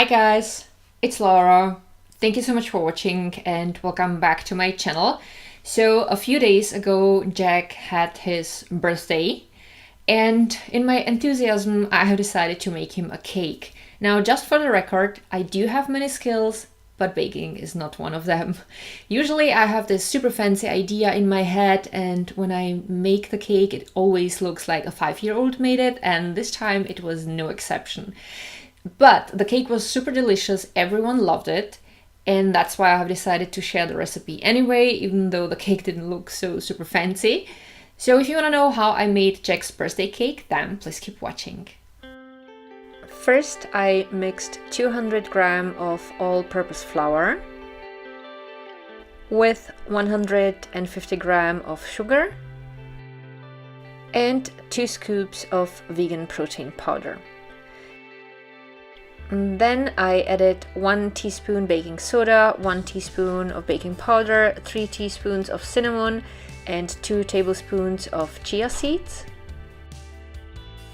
Hi guys, it's Lara. Thank you so much for watching and welcome back to my channel. So a few days ago Jack had his birthday and in my enthusiasm I have decided to make him a cake. Now just for the record, I do have many skills, but baking is not one of them. Usually I have this super fancy idea in my head and when I make the cake it always looks like a 5-year-old made it, and this time it was no exception. But the cake was super delicious, everyone loved it, and that's why I have decided to share the recipe anyway, even though the cake didn't look so super fancy. So if you want to know how I made Jack's birthday cake, then please keep watching. First I mixed 200 grams of all-purpose flour with 150 grams of sugar and 2 scoops of vegan protein powder. And then I added 1 teaspoon baking soda, 1 teaspoon of baking powder, 3 teaspoons of cinnamon and 2 tablespoons of chia seeds.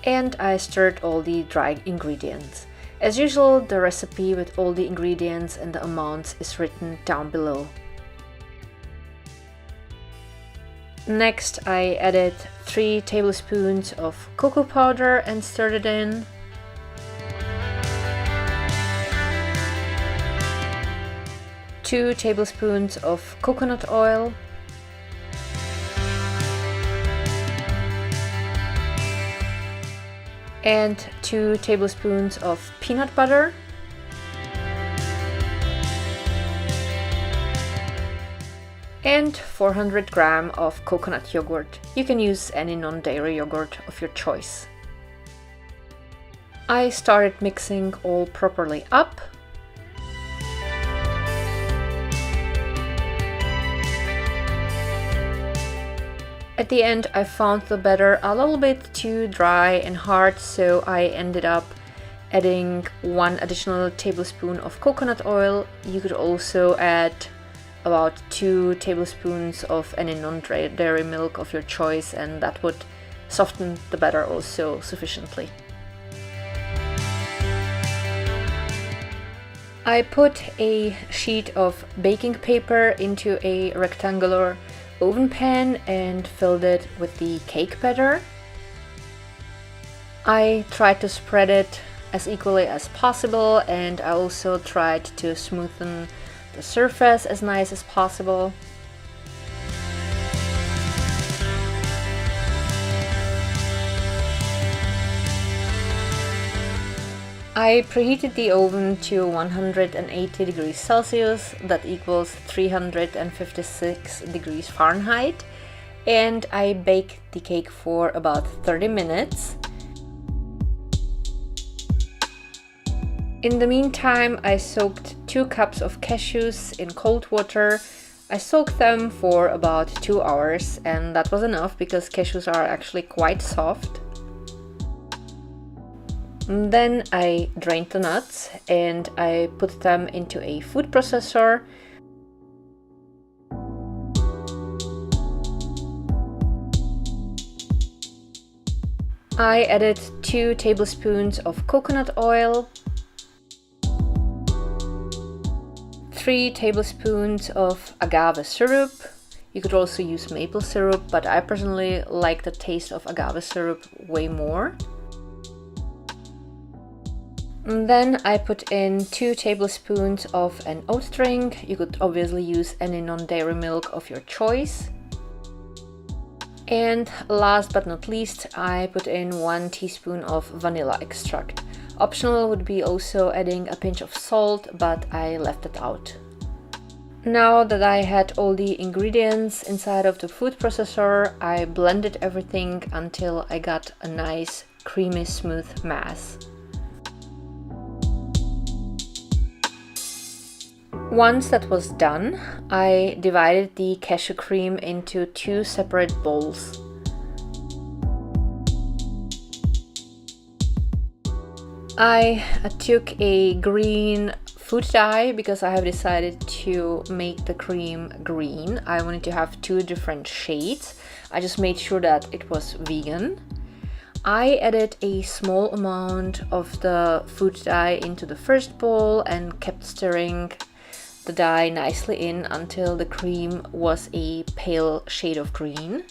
And I stirred all the dry ingredients. As usual, the recipe with all the ingredients and the amounts is written down below. Next I added 3 tablespoons of cocoa powder and stirred it in. 2 tablespoons of coconut oil, and 2 tablespoons of peanut butter, and 400 grams of coconut yogurt. You can use any non-dairy yogurt of your choice. I started mixing all properly up. At the end I found the batter a little bit too dry and hard, so I ended up adding 1 additional tablespoon of coconut oil. You could also add about 2 tablespoons of any non-dairy milk of your choice, and that would soften the batter also sufficiently. I put a sheet of baking paper into a rectangular oven pan and filled it with the cake batter. I tried to spread it as equally as possible, and I also tried to smoothen the surface as nice as possible. I preheated the oven to 180 degrees Celsius, that equals 356 degrees Fahrenheit, and I baked the cake for about 30 minutes. In the meantime, I soaked 2 cups of cashews in cold water. I soaked them for about 2 hours, and that was enough because cashews are actually quite soft. And then I drained the nuts and I put them into a food processor. I added 2 tablespoons of coconut oil, 3 tablespoons of agave syrup. You could also use maple syrup, but I personally like the taste of agave syrup way more. And then I put in 2 tablespoons of an oat drink. You could obviously use any non-dairy milk of your choice. And last but not least, I put in 1 teaspoon of vanilla extract. Optional would be also adding a pinch of salt, but I left it out. Now that I had all the ingredients inside of the food processor, I blended everything until I got a nice creamy smooth mass. Once that was done, I divided the cashew cream into 2 separate bowls. I took a green food dye because I have decided to make the cream green. I wanted to have 2 different shades. I just made sure that it was vegan. I added a small amount of the food dye into the first bowl and kept stirring the dye nicely in until the cream was a pale shade of green.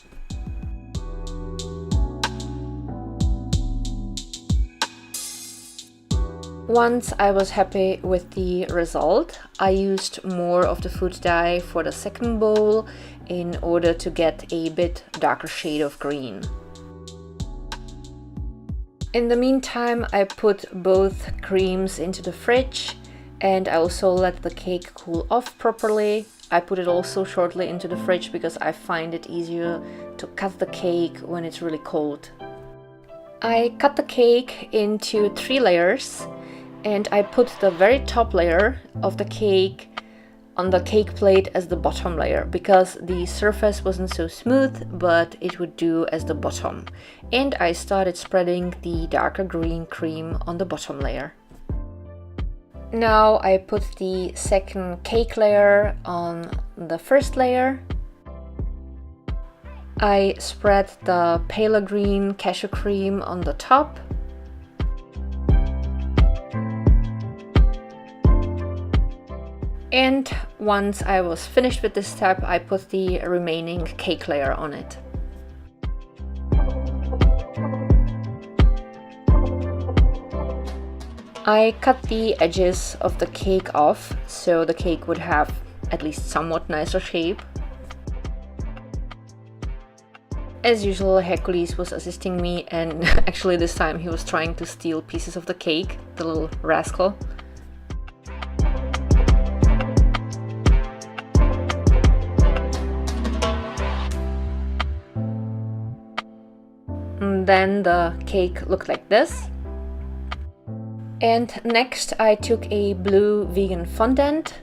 Once I was happy with the result, I used more of the food dye for the second bowl in order to get a bit darker shade of green. In the meantime, I put both creams into the fridge and I also let the cake cool off properly. I put it also shortly into the fridge because I find it easier to cut the cake when it's really cold. I cut the cake into 3 layers and I put the very top layer of the cake on the cake plate as the bottom layer because the surface wasn't so smooth, but it would do as the bottom. And I started spreading the darker green cream on the bottom layer. Now I put the second cake layer on the first layer. I spread the paler green cashew cream on the top. And once I was finished with this step, I put the remaining cake layer on it. I cut the edges of the cake off so the cake would have at least somewhat nicer shape. As usual, Hercules was assisting me, and actually this time he was trying to steal pieces of the cake, the little rascal. And then the cake looked like this. And next I took a blue vegan fondant.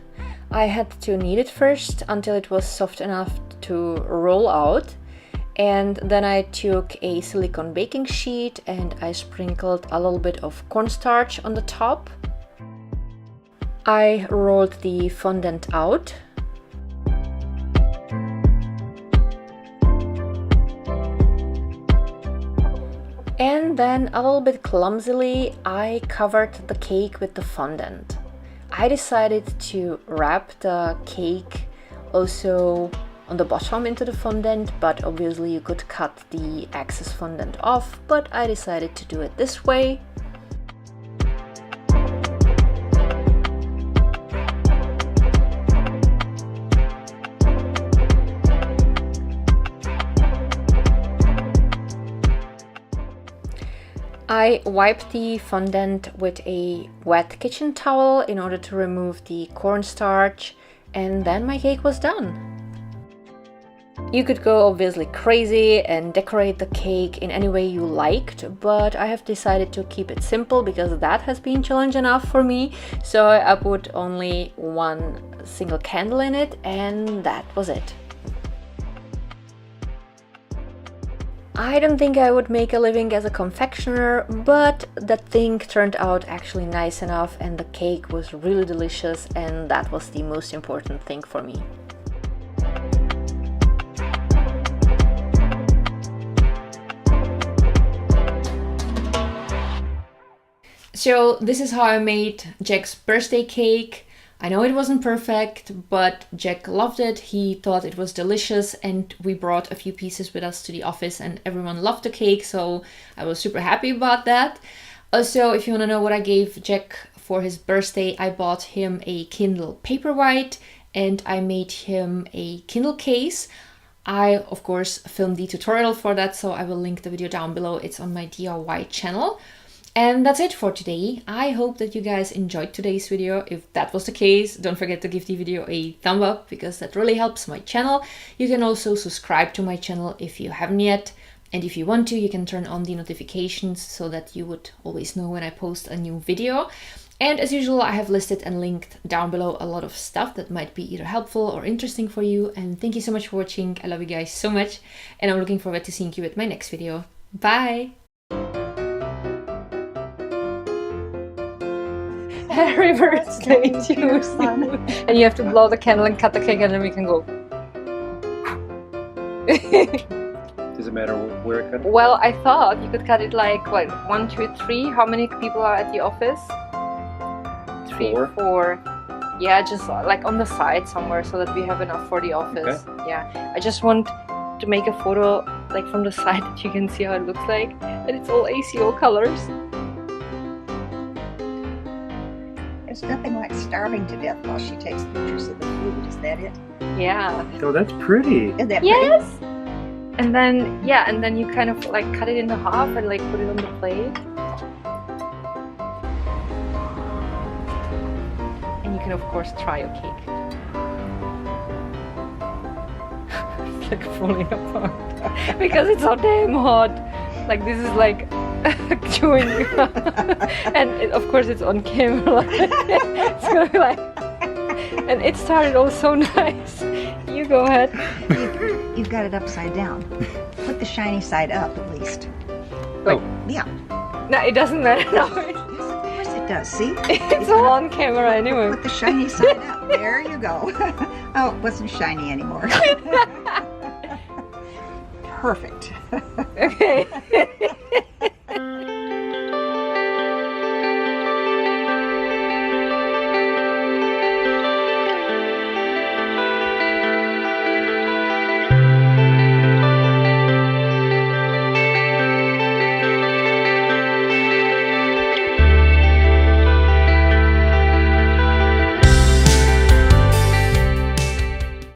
I had to knead it first until it was soft enough to roll out. And then I took a silicone baking sheet and I sprinkled a little bit of cornstarch on the top. I rolled the fondant out. And then a little bit clumsily, I covered the cake with the fondant. I decided to wrap the cake also on the bottom into the fondant, but obviously you could cut the excess fondant off, but I decided to do it this way. I wiped the fondant with a wet kitchen towel in order to remove the cornstarch, and then my cake was done. You could go obviously crazy and decorate the cake in any way you liked, but I have decided to keep it simple because that has been challenge enough for me. So I put only one single candle in it and that was it. I don't think I would make a living as a confectioner, but that thing turned out actually nice enough and the cake was really delicious, and that was the most important thing for me. So this is how I made Jack's birthday cake. I know it wasn't perfect, but Jack loved it. He thought it was delicious, and we brought a few pieces with us to the office and everyone loved the cake, so I was super happy about that. Also, if you want to know what I gave Jack for his birthday, I bought him a Kindle Paperwhite and I made him a Kindle case. I, of course, filmed the tutorial for that, so I will link the video down below. It's on my DIY channel. And that's it for today. I hope that you guys enjoyed today's video. If that was the case, don't forget to give the video a thumb up because that really helps my channel. You can also subscribe to my channel if you haven't yet. And if you want to, you can turn on the notifications so that you would always know when I post a new video. And as usual, I have listed and linked down below a lot of stuff that might be either helpful or interesting for you. And thank you so much for watching. I love you guys so much. And I'm looking forward to seeing you at my next video. Bye! Happy birthday to you. And you have to blow the candle and cut the cake and then we can go. Does it matter where I cut it? Well, I thought you could cut it like 1, 2, 3. How many people are at the office? 3, 4. Yeah, just like on the side somewhere so that we have enough for the office. Okay. Yeah, I just want to make a photo like from the side that you can see how it looks like, and it's all ACO colors. There's nothing like starving to death while she takes pictures of the food. Is that it? Yeah. Oh, that's pretty. Is that Yes. And then and then you kind of like cut it into half and like put it on the plate. And you can of course try your cake. It's like falling apart because it's so damn hot. Like this is like chewing, and of course it's on camera. It's gonna be like, and it started all so nice. You go ahead. You've got it upside down. Put the shiny side up at least. Wait. Yeah. No, it doesn't matter now. Yes, of course it does. See? It's all on camera anyway. Put the shiny side up. There you go. Oh, it wasn't shiny anymore. Perfect. Okay.